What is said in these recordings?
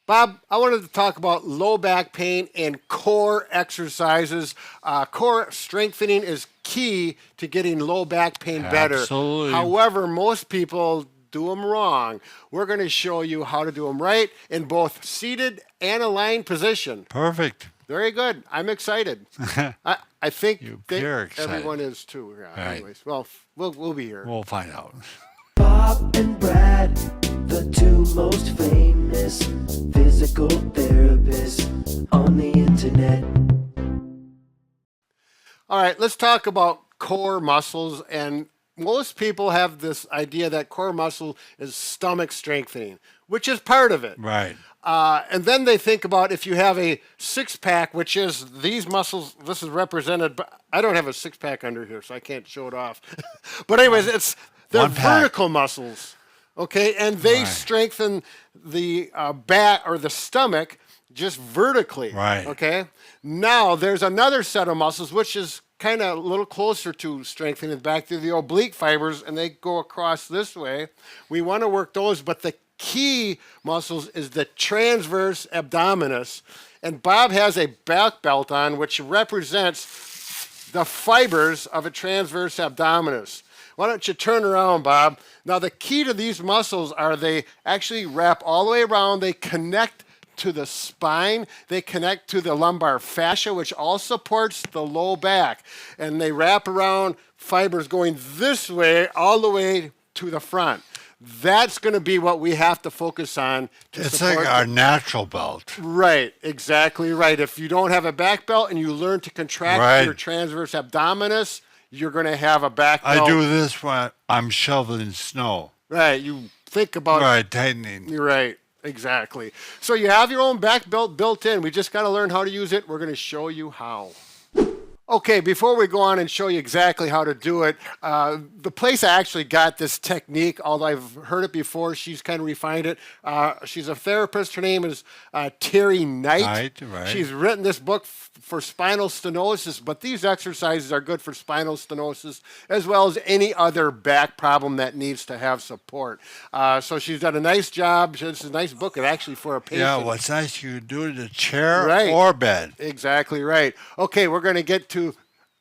Bob, I wanted to talk about low back pain and core exercises. Core strengthening is key to getting low back pain better. Absolutely. However, most people do them wrong. We're going to show you how to do them right in both seated and aligned position. Perfect. Very good. I'm excited. I think You're excited. everyone is too. Yeah, Right. anyways, well, we'll be here. We'll find out. Bob and Brad, the two most famous physical therapists on the internet. All right, let's talk about core muscles. And most people have this idea that core muscle is stomach strengthening, which is part of it. Right. And then they think about if you have a six-pack, which is these muscles, this is represented, but I don't have a six-pack under here, so I can't show it off. But anyways, they're One pack. vertical muscles, okay? And they Right. strengthen the back or the stomach just vertically, Right. okay? Now, there's another set of muscles, which is kind of a little closer to strengthening back to the oblique fibers, and they go across this way. We want to work those, but the key muscles is the transverse abdominis. And Bob has a back belt on, which represents the fibers of a transverse abdominis. Why don't you turn around, Bob? Now, the key to these muscles are they actually wrap all the way around. They connect to the spine. They connect to the lumbar fascia, which all supports the low back. And they wrap around fibers going this way all the way to the front. That's going to be what we have to focus on to It's support. like our natural belt. Right, exactly right. If you don't have a back belt and you learn to contract Right. your transverse abdominis, you're going to have a back I belt. do this when I'm shoveling snow. Right, you think about Right, tightening. You're right, exactly. So you have your own back belt built in. We just got to learn how to use it. We're going to show you how. Okay, before we go on and show you exactly how to do it, the place I actually got this technique, although I've heard it before, she's kind of refined it. She's a therapist. Her name is Terry Knight. Right. She's written this book for spinal stenosis, but these exercises are good for spinal stenosis as well as any other back problem that needs to have support. So she's done a nice job. It's a nice book, actually, for a patient. Yeah, what's nice, you can do it in a chair Right. or bed. Exactly right. Okay, we're going to get to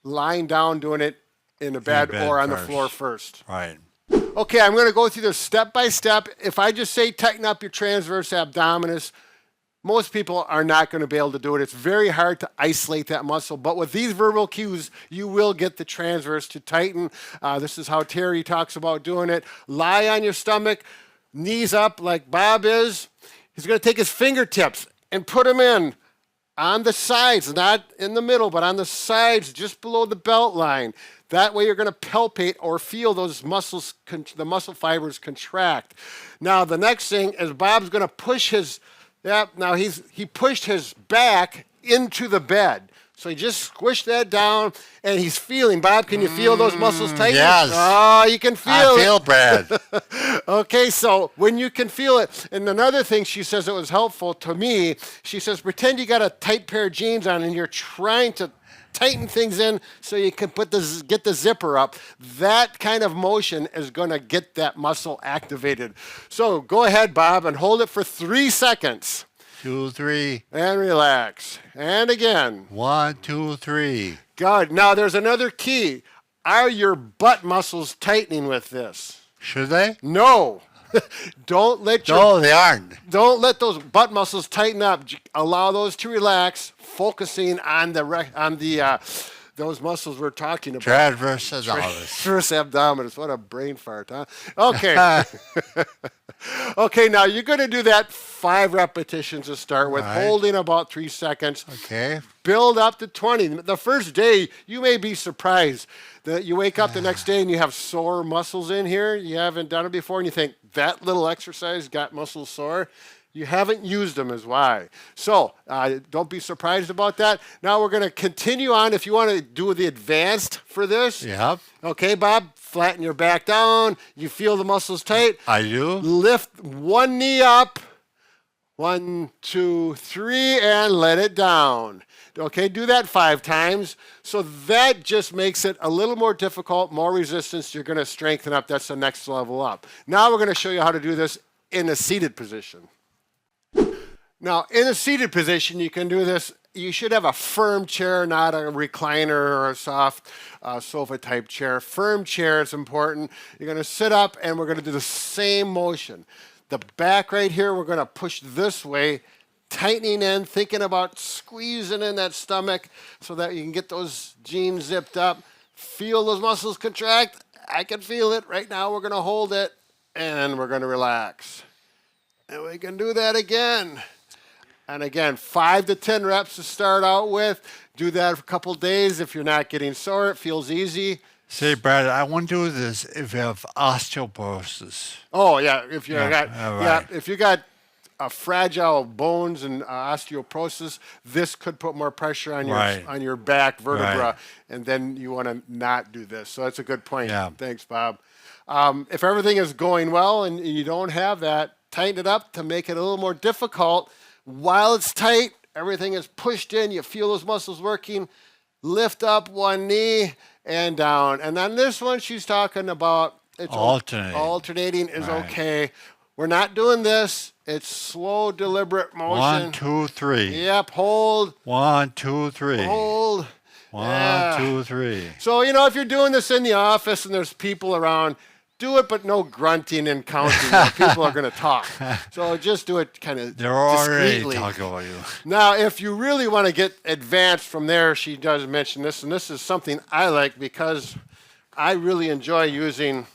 lying down doing it in a bed, bed or on the first. floor first. Right. Okay, I'm going to go through this step by step. If I just say tighten up your transverse abdominis, most people are not going to be able to do it. It's very hard to isolate that muscle. But with these verbal cues, you will get the transverse to tighten. This is how Terry talks about doing it. Lie on your stomach, knees up like Bob is. He's going to take his fingertips and put them in on the sides, not in the middle, but on the sides, just below the belt line. That way you're going to palpate or feel those muscles, the muscle fibers contract. Now, the next thing is Bob's going to push his, now he pushed his back into the bed. So he just squished that down, and he's feeling. Bob, can you feel those muscles tighten? yes. Oh, you can feel I it. feel Brad. Okay, so when you can feel it, and another thing she says that was helpful to me, she says, pretend you got a tight pair of jeans on and you're trying to tighten things in so you can get the zipper up. That kind of motion is going to get that muscle activated. So go ahead, Bob, and hold it for 3 seconds. 2, 3. And relax. And again. 1, 2, 3. Good. Now there's another key. Are your butt muscles tightening with this? Should they? No. Don't let your No, they aren't. Don't let those butt muscles tighten up. Allow those to relax, focusing on those muscles we're talking about. Transverse abdominis. Transverse abdominis. What a brain fart, huh? Okay. Okay, now you're going to do that 5 repetitions to start with, Right. holding about 3 seconds. Okay. Build up to 20. The first day, you may be surprised that you wake up the next day and you have sore muscles in here. You haven't done it before, and you think, that little exercise got muscles sore. You haven't used them is why. So don't be surprised about that. Now we're going to continue on. If you want to do the advanced for this. Yep. Okay, Bob, flatten your back down. You feel the muscles tight. I do. Lift one knee up. 1, 2, 3, and let it down. Okay, do that 5 times. So that just makes it a little more difficult, more resistance. You're going to strengthen up. That's the next level up. Now we're going to show you how to do this in a seated position. Now, in a seated position, you can do this. You should have a firm chair, not a recliner or a soft sofa type chair. Firm chair is important. You're going to sit up and we're going to do the same motion. The back right here, we're going to push this way, tightening in, thinking about squeezing in that stomach so that you can get those jeans zipped up. Feel those muscles contract. I can feel it. Right now, we're going to hold it and we're going to relax. And we can do that again. And again, 5 to 10 reps to start out with. Do that for a couple days. If you're not getting sore, it feels easy. Say, Brad, I want to do this if you have osteoporosis. Oh yeah, if you got right. if you got fragile bones and osteoporosis, this could put more pressure on your Right. on your back vertebra, Right. and then you want to not do this. So that's a good point. Yeah. Thanks, Bob. If everything is going well and you don't have that, tighten it up to make it a little more difficult. While it's tight, everything is pushed in. You feel those muscles working. Lift up one knee and down. And on this one, she's talking about Alternating. Alternating is Right. okay. We're not doing this. It's slow, deliberate motion. 1, 2, 3. Yep, hold, 1, 2, 3. hold. 1, Yeah. 2, 3. So, if you're doing this in the office and there's people around, do it, but no grunting and counting. People are going to talk. So just do it kind of They're already discreetly. talking about you. Now, if you really want to get advanced from there, she does mention this, and this is something I like because I really enjoy using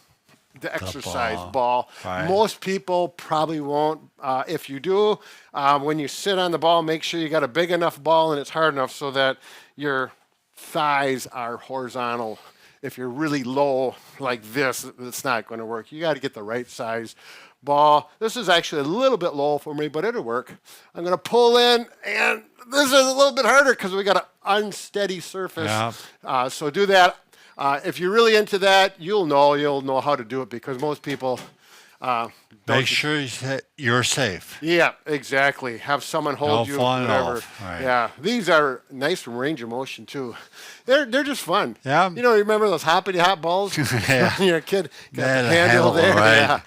the exercise ball. Right. Most people probably won't. If you do, when you sit on the ball, make sure you got a big enough ball and it's hard enough so that your thighs are horizontal. If you're really low like this, it's not going to work. You got to get the right size ball. This is actually a little bit low for me, but it'll work. I'm going to pull in, and this is a little bit harder because we got an unsteady surface. Yeah. So do that. If you're really into that, you'll know how to do it because most people Make sure you're safe. Yeah, exactly. Have someone hold No you. falling Whatever. off. Right. Yeah, these are nice from range of motion too. They're just fun. Yeah. You remember those hoppity hop balls? Yeah. When you're a kid, got Yeah, the the handle handle, there. right. Yeah.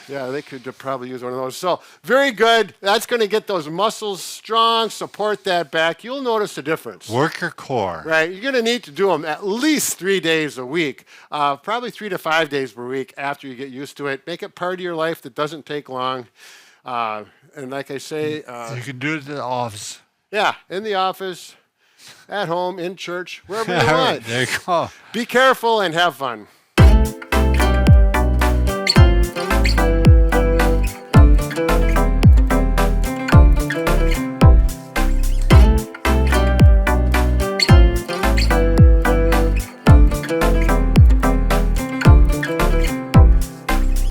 Yeah, they could probably use one of those. So very good. That's going to get those muscles strong. Support that back. You'll notice a difference. Work your core. Right, you're going to need to do them at least 3 days a week, probably 3 to 5 days per week after you get used to it. Make it part of your life that doesn't take long. And like I say, You can do it in the office. yeah, in the office, at home, in church, wherever you want. There you go. Be careful and have fun.